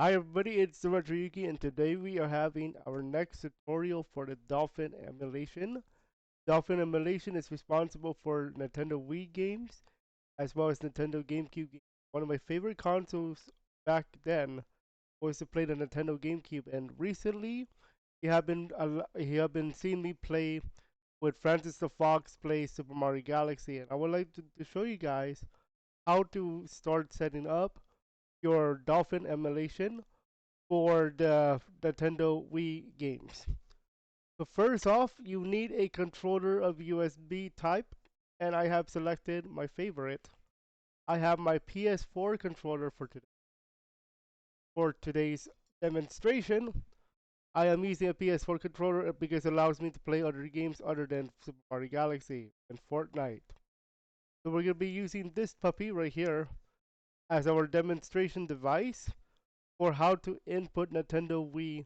Hi everybody, it's the RetroYuuki and today we are having our next tutorial for the Dolphin emulation. Dolphin emulation is responsible for Nintendo Wii games as well as Nintendo GameCube games. One of my favorite consoles back then was to play the Nintendo GameCube, and recently he have been seeing me play with Francis the Fox play Super Mario Galaxy, and I would like to show you guys how to start setting up your Dolphin emulation for the Nintendo Wii games. So first off, you need a controller of USB type, and I have selected my favorite. I have my PS4 controller for today's demonstration. I am using a PS4 controller because it allows me to play other games other than Super Mario Galaxy and Fortnite. So we're going to be using this puppy right here as our demonstration device for how to input Nintendo Wii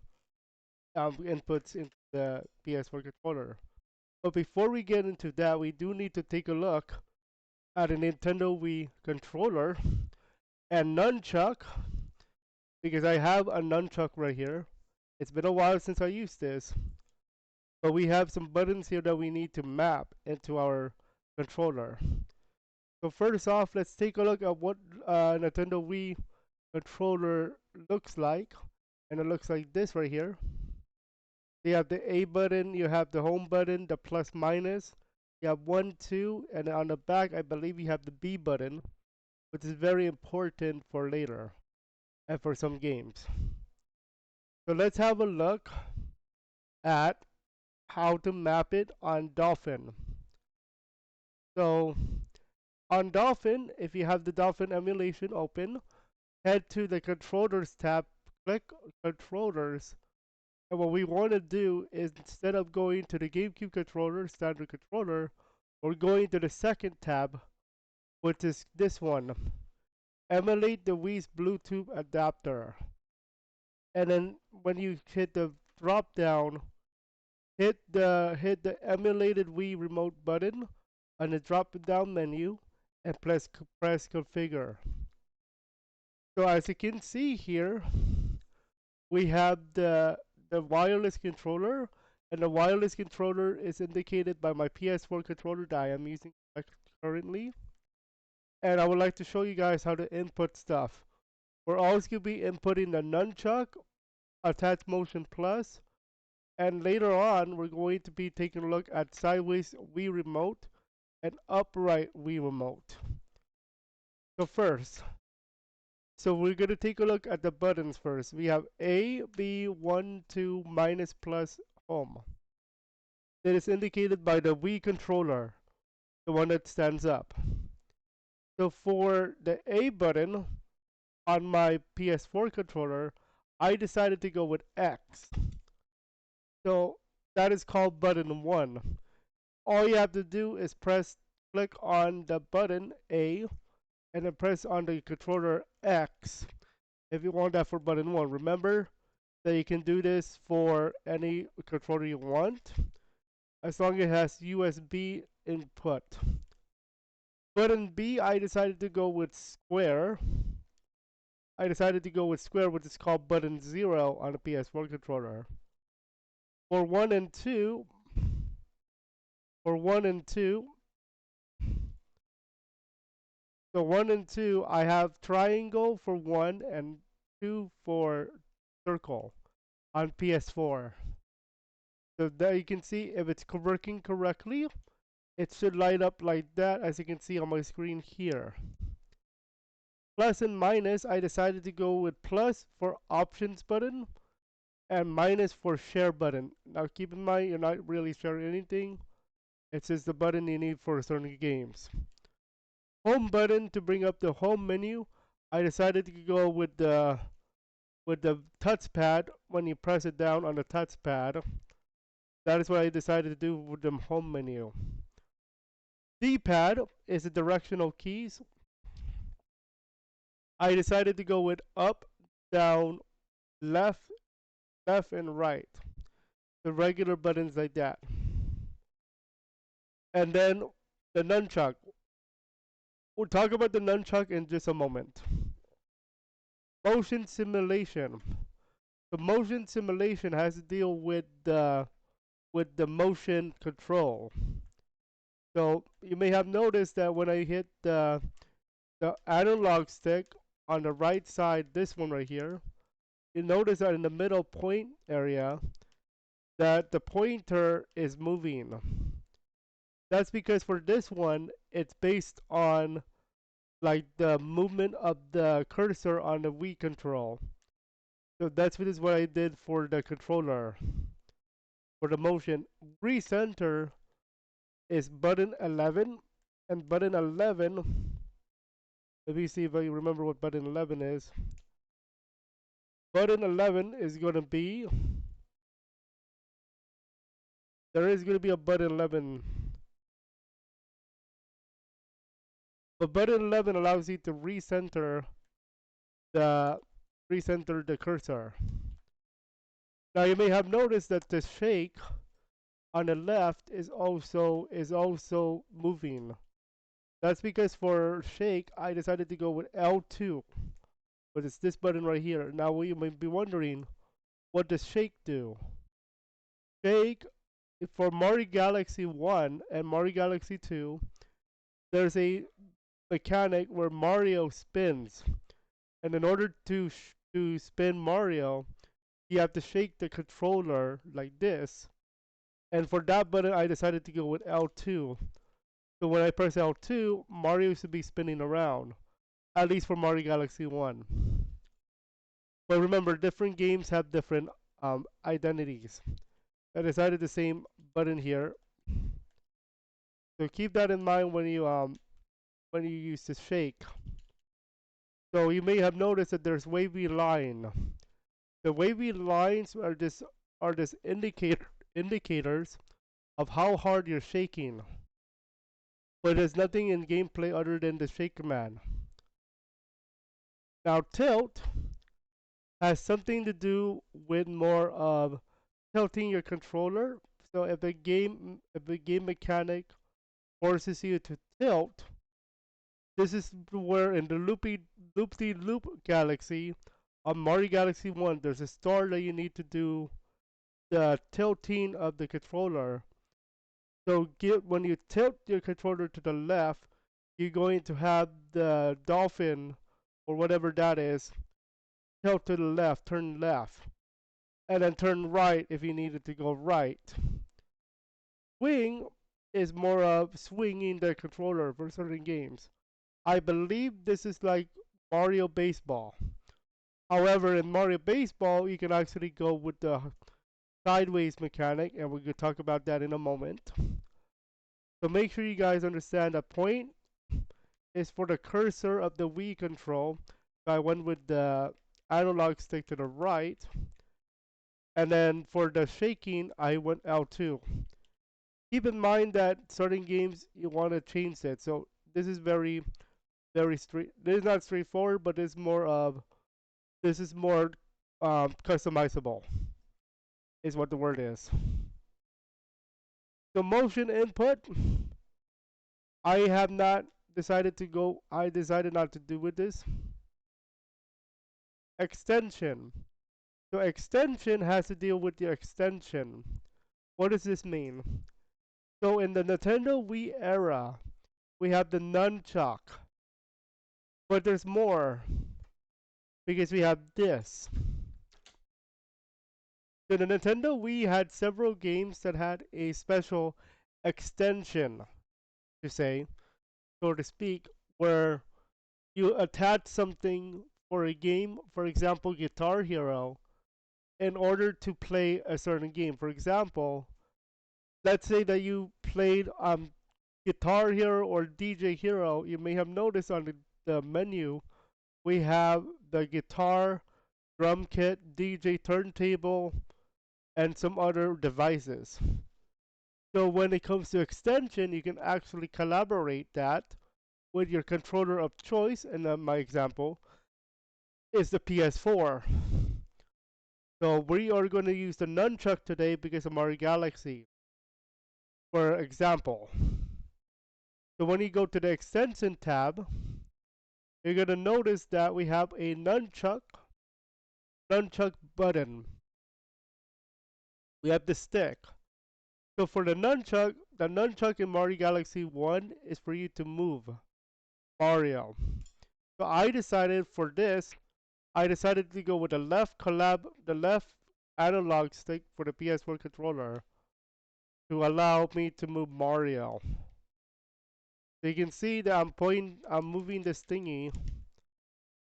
inputs into the PS4 controller. But before we get into that, we do need to take a look at a Nintendo Wii controller and Nunchuck, because I have a Nunchuck right here. It's been a while since I used this, but we have some buttons here that we need to map into our controller. So first off, let's take a look at what Nintendo Wii controller looks like, and it looks like this right here. You have the A button, you have the home button, the plus minus, you have 1, 2, and on the back, I believe you have the B button, which is very important for later and for some games. So let's have a look at how to map it on Dolphin. So on Dolphin, if you have the Dolphin emulation open, head to the controllers tab, click controllers, and what we want to do is, instead of going to the GameCube controller, standard controller, we're going to the second tab, which is this one. Emulate the Wii's Bluetooth adapter. And then when you hit the drop down, hit the emulated Wii remote button on the drop down menu and press configure. So as you can see here, we have the wireless controller, and the wireless controller is indicated by my PS4 controller that I am using currently. And I would like to show you guys how to input stuff. We're always going to be inputting the Nunchuck, Attach Motion Plus, and later on we're going to be taking a look at Sideways Wii Remote and Upright Wii Remote. So we're going to take a look at the buttons first. We have A, B, 1, 2, minus, plus, home. That is indicated by the Wii controller, the one that stands up. So for the A button on my PS4 controller, I decided to go with X. So that is called button 1. All you have to do is click on the button A, and then press on the controller X if you want that for button 1. Remember that you can do this for any controller you want, as long as it has USB input. Button B, I decided to go with square. Which is called button 0 on the PS4 controller. For 1 and 2, for 1 and 2, so 1 and 2, I have triangle for 1 and 2 for circle on PS4. So there you can see if it's working correctly, it should light up like that, as you can see on my screen here. Plus and minus, I decided to go with plus for options button and minus for share button. Now keep in mind, you're not really sharing anything. It's just the button you need for certain games. Home button to bring up the home menu. I decided to go with the touchpad when you press it down on the touchpad. That is what I decided to do with the home menu. D-pad is the directional keys. I decided to go with up, down, left, left, and right. The regular buttons like that. And then the nunchuck. We'll talk about the nunchuck in just a moment. Motion simulation. The motion simulation has to deal with the motion control. So you may have noticed that when I hit the analog stick on the right side, this one right here, you notice that in the middle point area that the pointer is moving. That's because for this one, it's based on like the movement of the cursor on the Wii control. So that's what I did for the controller. For the motion, recenter is button 11, and button 11, let me see if I remember what button 11 is. Button 11 is going to be, there is going to be a button 11. But button 11 allows you to the recenter the cursor. Now you may have noticed that the shake on the left is also moving. That's because for shake I decided to go with L2, but it's this button right here. Now you may be wondering, what does shake do? Shake for Mario Galaxy 1 and Mario Galaxy 2, there's a mechanic where Mario spins, and in order to spin Mario, you have to shake the controller like this. And for that button, I decided to go with L2. So when I press L2, Mario should be spinning around, at least for Mario Galaxy 1. But remember, different games have different identities. I decided the same button here. So keep that in mind when you use the shake. So you may have noticed that there's wavy line. The wavy lines are just indicators of how hard you're shaking. But there's nothing in gameplay other than the shake command. Now tilt has something to do with more of tilting your controller. So if a game mechanic forces you to tilt, this is where in the loop galaxy on Mario Galaxy 1, there's a star that you need to do the tilting of the controller. So when you tilt your controller to the left, you're going to have the dolphin or whatever that is tilt to the left, turn left, and then turn right if you needed to go right. Swing is more of swinging the controller for certain games. I believe this is like Mario Baseball. However, in Mario Baseball, you can actually go with the sideways mechanic, and we could talk about that in a moment. So make sure you guys understand that point is for the cursor of the Wii control. So I went with the analog stick to the right. And then for the shaking, I went L2. Keep in mind that certain games you want to change it. So this is very straight. This is not straightforward, but this is more customizable. Is what the word is. The motion input, I have not decided to go. I decided not to do with this. Extension. So extension has to deal with the extension. What does this mean? So in the Nintendo Wii era, we have the Nunchuck. But there's more. Because we have this. So the Nintendo Wii had several games that had a special extension, to say, so to speak, where you attach something for a game, for example, Guitar Hero, in order to play a certain game. For example, let's say that you played Guitar Hero or DJ Hero. You may have noticed on the menu we have the guitar, drum kit, DJ turntable, and some other devices. So when it comes to extension, you can actually collaborate that with your controller of choice, and my example is the PS4. So we are going to use the Nunchuck today because of Mario Galaxy, for example. So when you go to the extension tab, you're gonna notice that we have a nunchuck button. We have the stick. So for the nunchuck in Mario Galaxy 1 is for you to move Mario. So I decided to go with the left analog stick for the PS4 controller to allow me to move Mario. So you can see that I'm moving this thingy,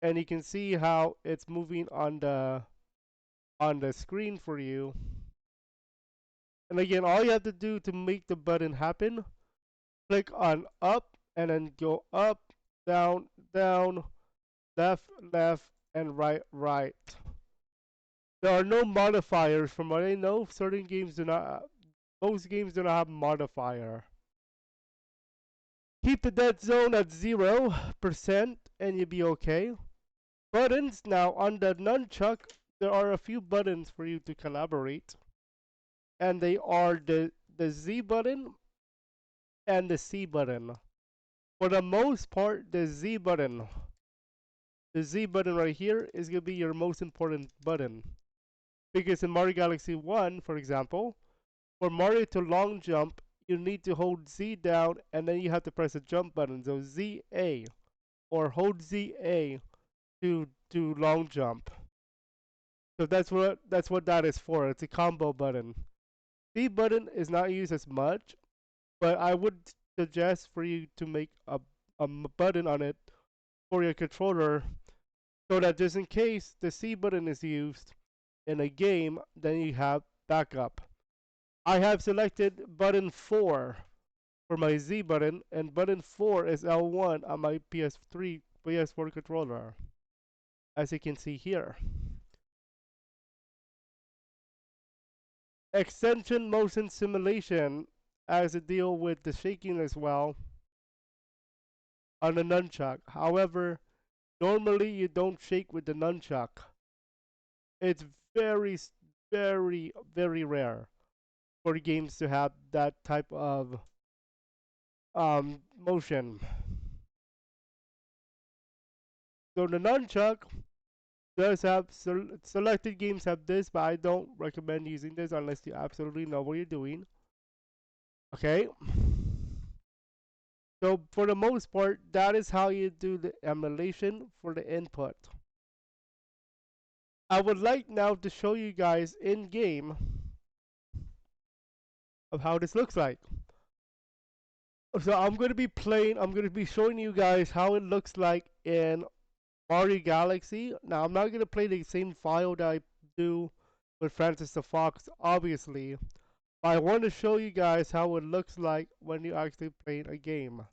and you can see how it's moving on the screen for you. And again, all you have to do to make the button happen, click on up and then go up, down, down, left, left, and right, right. There are no modifiers from what I know. Certain games do not, most games do not have modifier. Keep the dead zone at 0% and you'll be okay. Buttons, now on the nunchuck, there are a few buttons for you to collaborate. And they are the Z button and the C button. For the most part, the Z button right here is going to be your most important button. Because in Mario Galaxy 1, for example, for Mario to long jump, you need to hold Z down and then you have to press the jump button. So ZA or hold ZA to long jump. So that's what that is for. It's a combo button. C button is not used as much, but I would suggest for you to make a button on it for your controller so that just in case the C button is used in a game, then you have backup. I have selected button 4 for my Z button, and button 4 is L1 on my PS4 controller, as you can see here. Extension motion simulation as a deal with the shaking as well on the nunchuck. However, normally you don't shake with the nunchuck. It's very, very, very rare for games to have that type of motion. So the nunchuck does have selected games have this, but I don't recommend using this unless you absolutely know what you're doing. Okay. So for the most part, that is how you do the emulation for the input. I would like now to show you guys in game of how this looks like. So I'm going to be showing you guys how it looks like in Mario Galaxy. Now I'm not going to play the same file that I do with Francis the Fox, obviously. But I want to show you guys how it looks like when you actually play a game.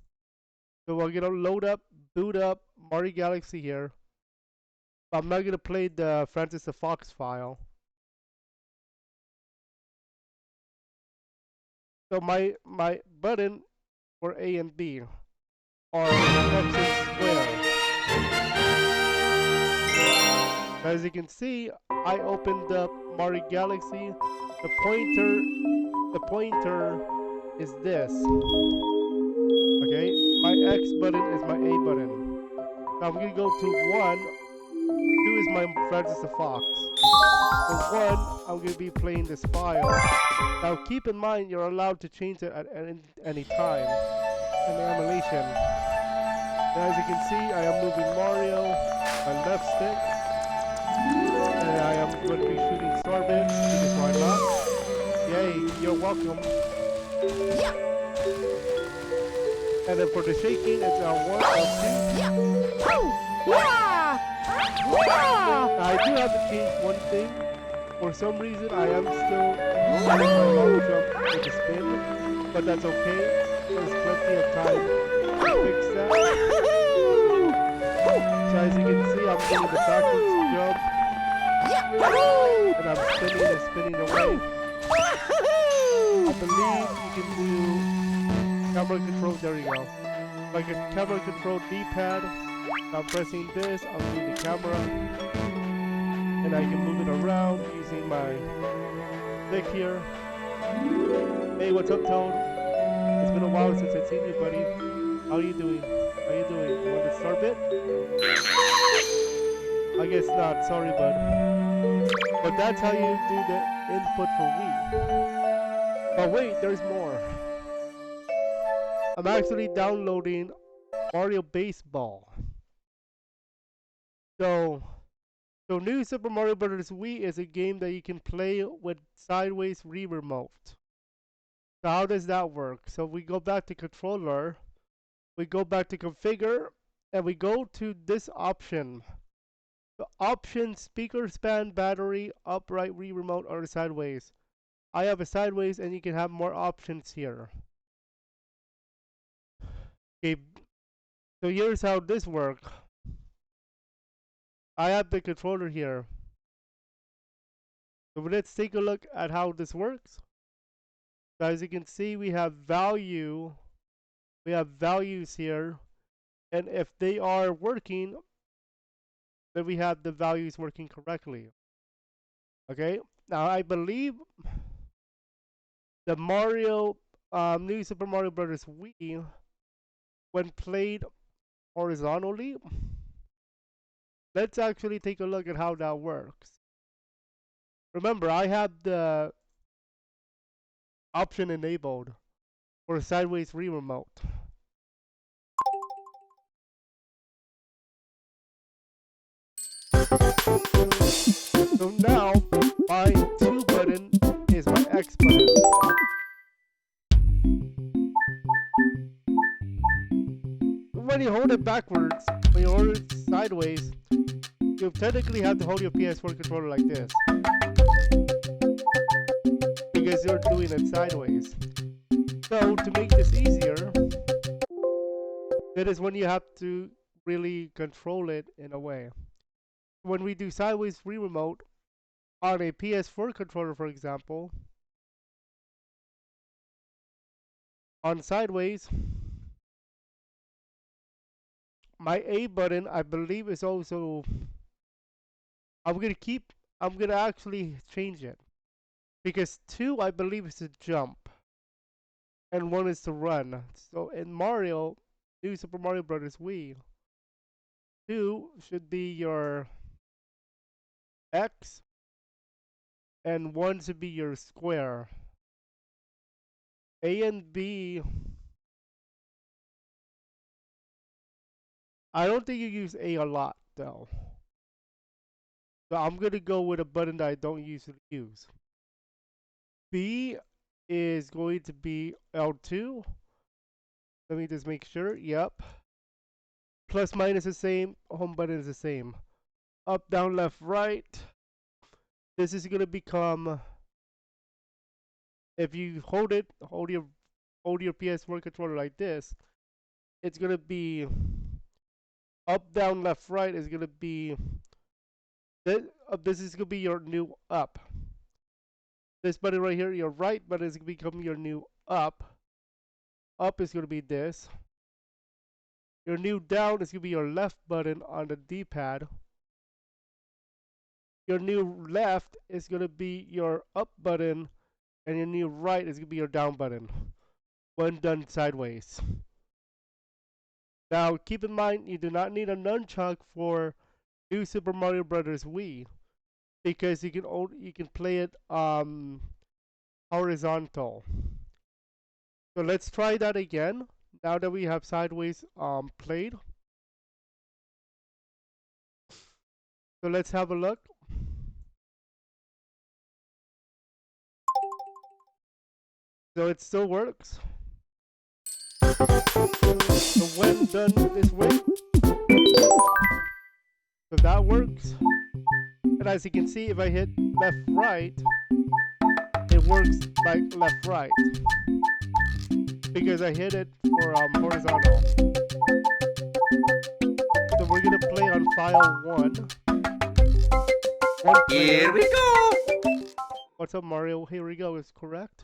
So we're going to boot up Mario Galaxy here. I'm not going to play the Francis the Fox file. So my button for A and B are X and square. As you can see, I opened up Mario Galaxy. The pointer is this. Okay, my X button is my A button. Now I'm gonna go to 1. 2 is my Francis the Fox. So 1, I'm gonna be playing this file. Now keep in mind you're allowed to change it at any time in the emulation. Now as you can see, I am moving Mario, my left stick, and I am going to be shooting Sorbet, because why not? Yay, you're welcome. Yeah. And then for the shaking, it's L1, L2. Yeah. I do have to change one thing. For some reason, I am still running my long jump with the spin, but that's okay. There's plenty of time to fix that. So as you can see, I'm doing the backwards jump, and I'm spinning and spinning away. I believe you can do camera control. There you go. Like a camera control D-pad. I'm pressing this. I'm doing the camera, and I can move it around using my stick here. Hey, what's up, Toad? It's been a while since I've seen you, buddy. How are you doing? How you doing? You want to start bit? I guess not. Sorry, bud. But that's how you do the input for Wii. Oh wait, there's more. I'm actually downloading Mario Baseball. So new Super Mario Bros. Wii is a game that you can play with Sideways Wii Remote. So how does that work? So we go back to controller, we go back to configure, and we go to this option. The option speaker span, battery, upright, Wii Remote, or sideways. I have a sideways, and you can have more options here. Okay, so here's how this works. I have the controller here. So let's take a look at how this works. So as you can see, we have value. We have values here, and if they are working, then we have the values working correctly. Okay. Now I believe the new Super Mario Bros. Wii, when played horizontally, let's actually take a look at how that works. Remember, I have the option enabled for Sideways Wii Remote. So now my 2 button is my X button. When you hold it backwards, when you hold it sideways, you technically have to hold your PS4 controller like this, because you're doing it sideways. So to make this easier, that is when you have to really control it in a way. When we do Sideways Wii Remote on a PS4 controller, for example, on sideways, my A button, I believe, is also, I'm gonna actually change it, because 2, I believe, is to jump, and 1 is to run. So in new Super Mario Bros. Wii, 2 should be your X, and 1 should be your square. A and B, I don't think you use A a lot, though. So I'm gonna go with a button that I don't usually use. B is going to be L2. Let me just make sure. Yep. Plus minus the same. Home button is the same. Up, down, left, right. This is gonna become. If you hold your PS4 controller like this, it's gonna be up, down, left, right is gonna be. This is gonna be your new up. This button right here, your right button is gonna become your new up. Up is gonna be this. Your new down is gonna be your left button on the D-pad. Your new left is gonna be your up button, and your new right is gonna be your down button when done sideways. Now keep in mind, you do not need a nunchuck for new Super Mario Bros. Wii, because you can play it horizontal. So let's try that again. Now that we have sideways played. So let's have a look. So it still works. So when done this way, so that works. And as you can see, if I hit left right, it works like left right, because I hit it for horizontal. So we're gonna play on file 1. Here we go. What's up, Mario? Here we go. Is correct.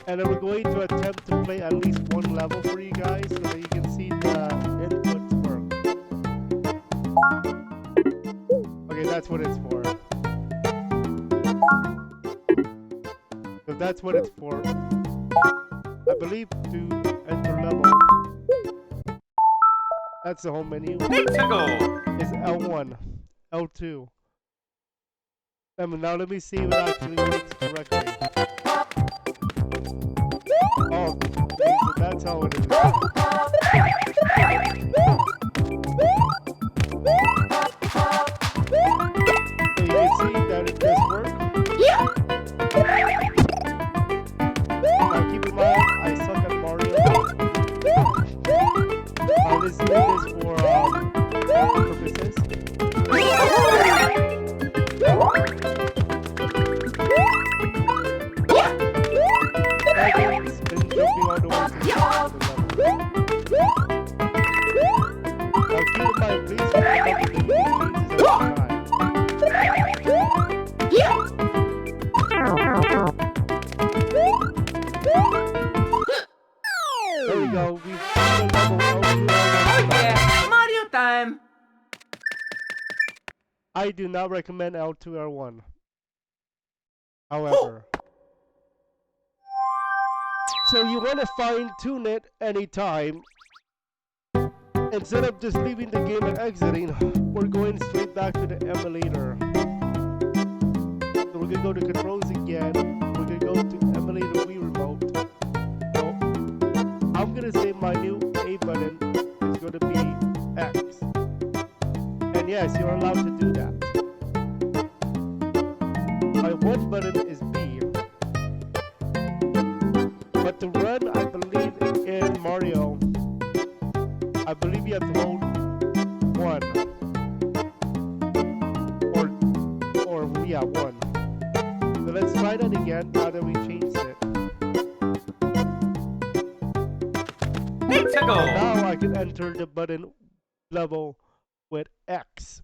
And then we're going to attempt to play at least 1 level for you guys, so that you can see the inputs work. Okay, that's what it's for. So that's what it's for. I believe to enter level. That's the home menu. Nunchuck. It's L1, L2. Now let me see if it actually works correctly. Oh, okay, so that's how it is. So you can see that it does work. Now keep in mind, I suck at Mario. This is for purposes. It's been jumping all the way to the level. Now keep in mind, please remember that you can change this every time. There we go. We've found a level L2. Oh yeah, Mario time. I do not recommend L2 R1. However, so you want to fine tune it anytime. Instead of just leaving the game and exiting, we're going straight back to the emulator. So we're gonna go to controls again. We're gonna go to emulator Wii Remote. So I'm gonna say my new A button is gonna be X. And yes, you're allowed to do that. My one button is B. But to run, I believe in Mario, I believe you have to hold 1. Or yeah, 1. So let's try that again now that we changed it. Nunchuck. Now I can enter the button level with X.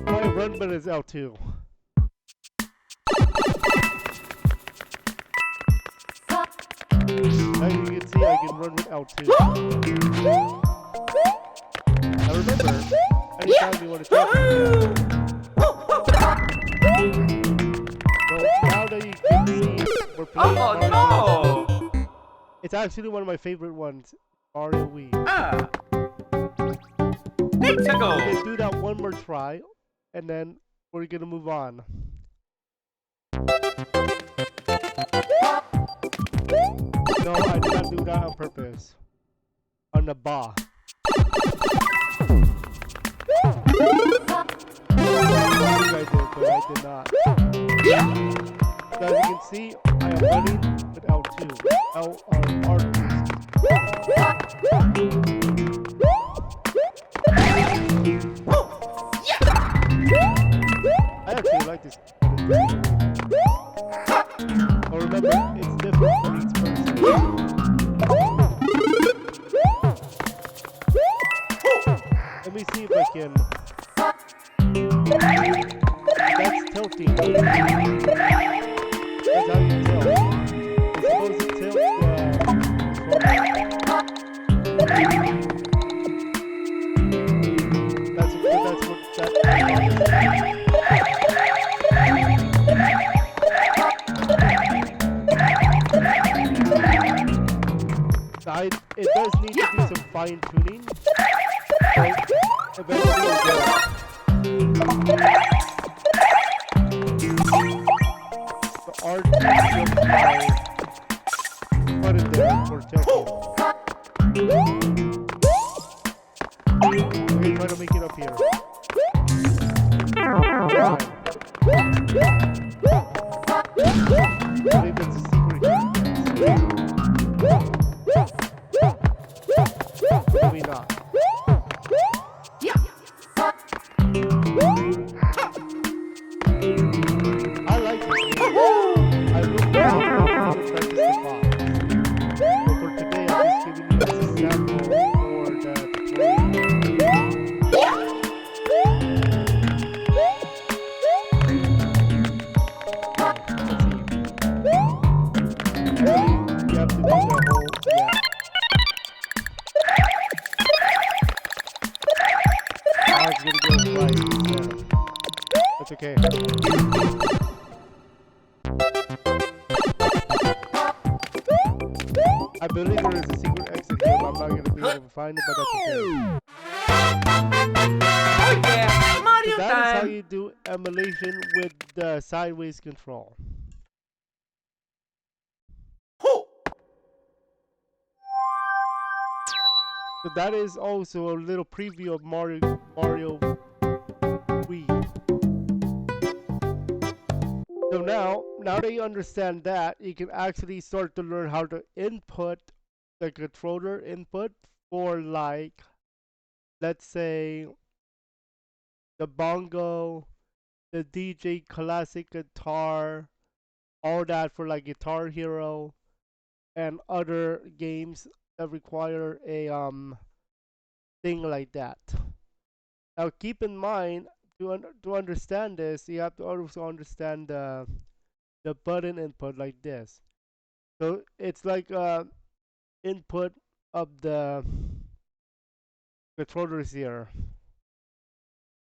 My run button is L2. As you can see, I can run with L2. Now remember, anytime you want to take it, so now that you can see, we're playing Mario Oh no! Bros. It's actually one of my favorite ones, Mario Wii. We're Nunchuck. gonna do that one more try, and then we're gonna move on. No, I did not do that on purpose. On the bar. I did, but I did not. So as you can see, I am running with L2. R2. I actually like this. But remember, it's different for each person. Let me see if I can. That's tilting. That's how you tilt. It's supposed to tilt that's what that. It does need to do some fine tuning. So eventually we'll get it. The art is my button there for tilting. We're gonna try to make it up here. I believe that's a secret here. Maybe not. Okay. I believe there is a secret exit here, but I'm not gonna be able to find it, but that's okay. Oh yeah, So Mario that is how time! you do emulation with the sideways control. Ho! So that is also a little preview of Mario Wii. So now that you understand that, you can actually start to learn how to input the controller input for, like, let's say, the bongo, the DJ classic guitar, all that for like Guitar Hero and other games that require a thing like that. Now keep in mind, to understand this, you have to also understand the button input like this. So it's like input of the controllers here.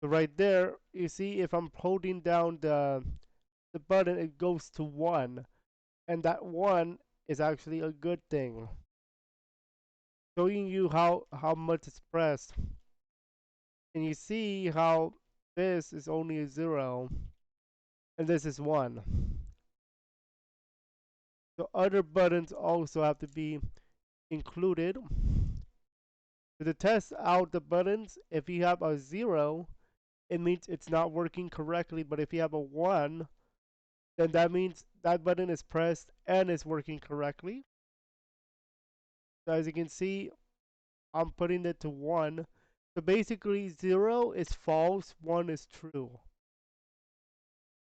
So right there, you see if I'm holding down the button, it goes to 1, and that 1 is actually a good thing, showing you how much it's pressed. And you see how this is only a 0 and this is 1. So other buttons also have to be included. So to test out the buttons, if you have a 0, it means it's not working correctly, but if you have a 1, then that means that button is pressed and is working correctly. So as you can see, I'm putting it to 1. So basically 0 is false, 1 is true.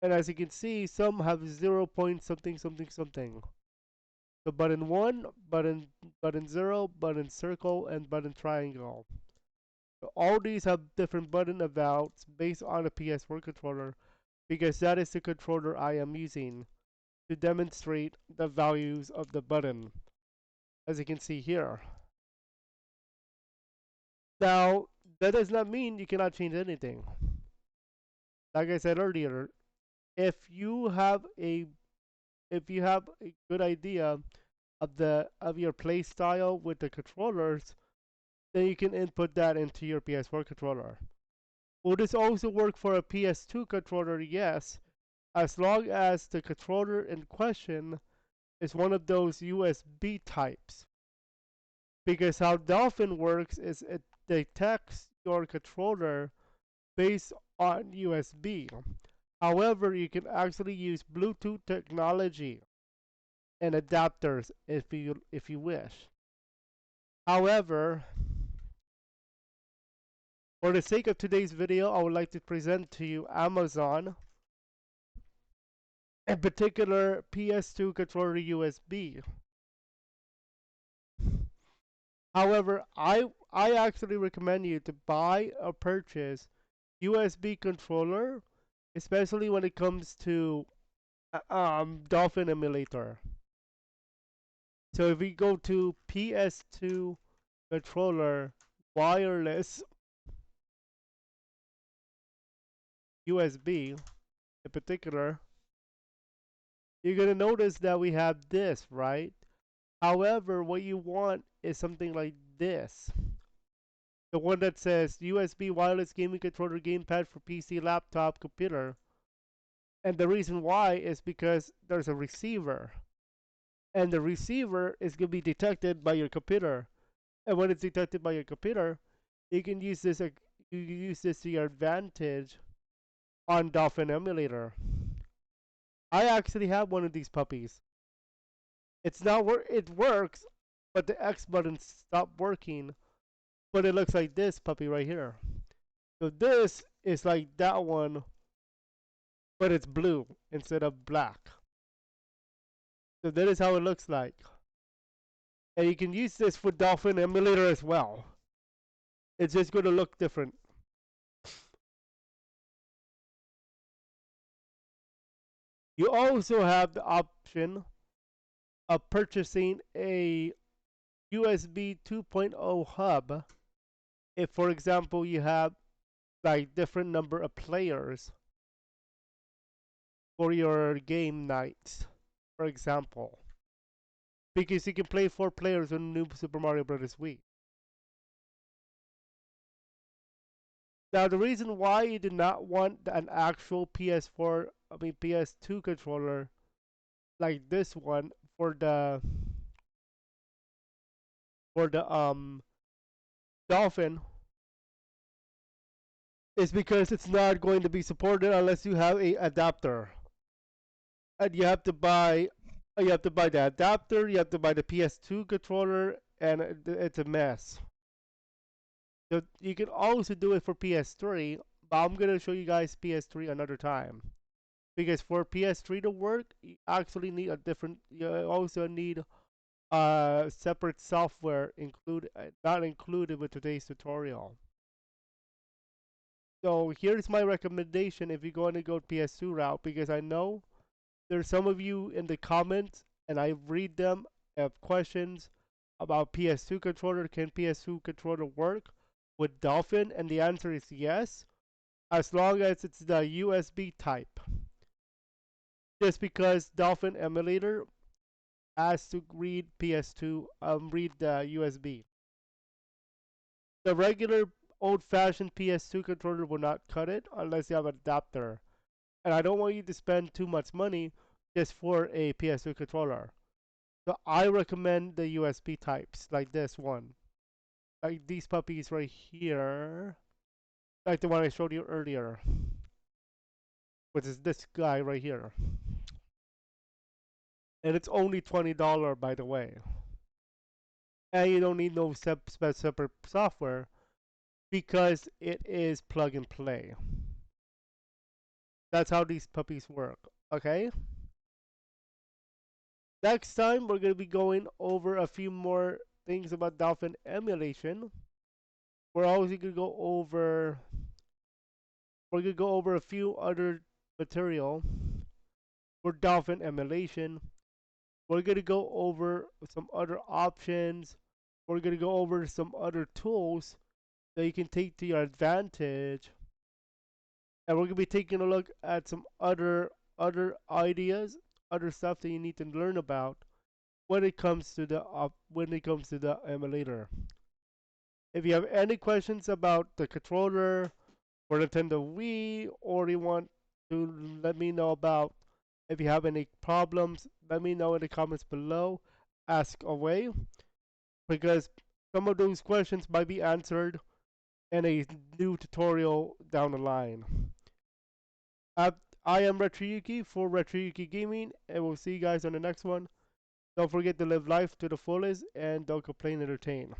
And as you can see, some have 0 point something something something. So button 1, button 0, button circle, and button triangle. So all these have different button avouts based on a PS4 controller, because that is the controller I am using to demonstrate the values of the button, as you can see here. Now, that does not mean you cannot change anything. Like I said earlier, if you have a good idea of your play style with the controllers, then you can input that into your PS4 controller. Will this also work for a PS2 controller? Yes, as long as the controller in question is one of those USB types. Because how Dolphin works is it detects your controller based on USB. However, you can actually use Bluetooth technology and adapters if you wish. However, for the sake of today's video, I would like to present to you Amazon, in particular PS2 controller USB. However, I actually recommend you to buy or purchase USB controller, especially when it comes to Dolphin Emulator. So if we go to PS2 controller wireless USB in particular, you're gonna notice that we have this, right? However, what you want is something like this. The one that says USB wireless gaming controller gamepad for PC, laptop, computer. And the reason why is because there's a receiver. And the receiver is going to be detected by your computer. And when it's detected by your computer, you can use this to your advantage on Dolphin Emulator. I actually have one of these puppies. It's not it works, but the X button stopped working. But it looks like this puppy right here. So this is like that one, but it's blue instead of black. So that is how it looks like. And you can use this for Dolphin Emulator as well. It's just going to look different. You also have the option of purchasing a USB 2.0 hub if, for example, you have like different number of players. for your game nights, for example, because you can play 4 players on New Super Mario Bros Wii. Now, the reason why you did not want an actual PS2 controller like this one for the Dolphin is because it's not going to be supported unless you have a adapter, and you have to buy the adapter, you have to buy the PS2 controller, and it's a mess. So you can also do it for PS3, but I'm gonna show you guys PS3 another time. Because for PS3 to work, you actually need a different. You also need separate software not included with today's tutorial. So here's my recommendation if you're going to go PS2 route, because I know there's some of you in the comments, and I read them, have questions about PS2 controller. Can PS2 controller work with Dolphin? And the answer is yes, as long as it's the USB type. Just because Dolphin Emulator has to read PS2, read the USB. The regular old-fashioned PS2 controller will not cut it unless you have an adapter. And I don't want you to spend too much money just for a PS2 controller. So I recommend the USB types like this one. Like these puppies right here. Like the one I showed you earlier. Which is this guy right here. And it's only $20 by the way. And you don't need no separate software because it is plug and play. That's how these puppies work. Okay? Next time we're gonna be going over a few more things about Dolphin emulation. We're also gonna go over a few other material for Dolphin emulation. We're gonna go over some other options. We're gonna go over some other tools that you can take to your advantage. And we're gonna be taking a look at some other ideas, other stuff that you need to learn about when it comes to the emulator. If you have any questions about the controller for Nintendo Wii, or you want to let me know about if you have any problems, let me know in the comments below. Ask away, because some of those questions might be answered in a new tutorial down the line. Uh, I am RetroYuuki for RetroYuuki Gaming, and we'll see you guys on the next one. Don't forget to live life to the fullest and don't complain, entertain.